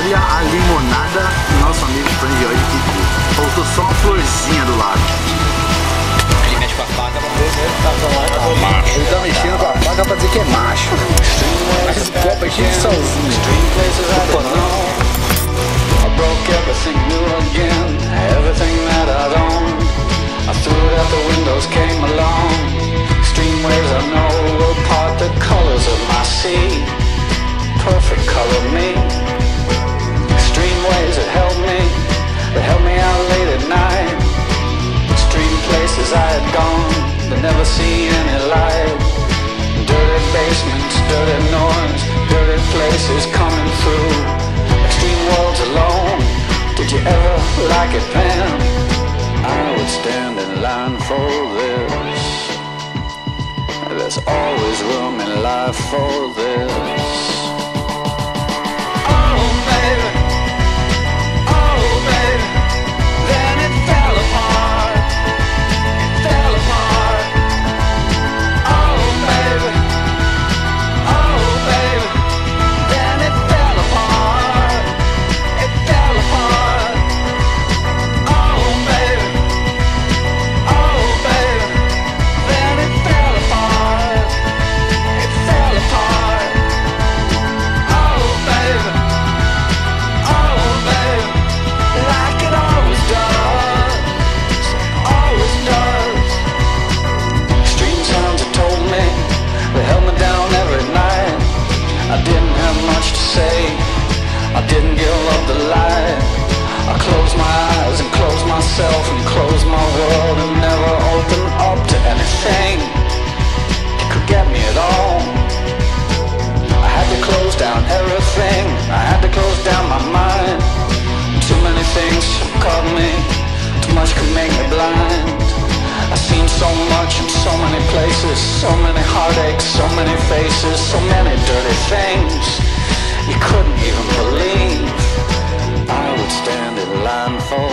Olha a limonada que nosso amigo Frangioli pediu. Faltou só uma florzinha do lado. Ele mexe com a faca pra ver se ele tá lá. Macho. Ele tá mexendo com a faca pra dizer que é macho. Mas o copo é cheio de salzinho. I broke everything new again, everything that I'd owned. I threw it out the windows, came along. Stream waves I know will part the colors of my sea. Perfect color me. Stream waves that held me out late at night. Stream places I had gone, but never seen any light. Dirty basements, dirty noise, dirty places coming through. Extreme worlds alone, did you ever like it, Pam? I would stand in line for this. There's always room in life for this. Oh baby, then it fell apart. It fell apart. Oh baby, then it fell apart. It fell apart. Oh baby, then it fell apart. It fell apart. Oh baby, like it always does, always does. Stream sounds have told me, they held me down every night. I didn't have much to say, I didn't give up the light. I closed my eyes and closed myself and closed my world and never opened up to anything that could get me at all. I had to close down everything, I had to close down my mind. Too many things caught me, too much could make me blind. I've seen so much in so many places, so many heartaches, so many faces, so many dirty things you couldn't even believe. I would stand in line for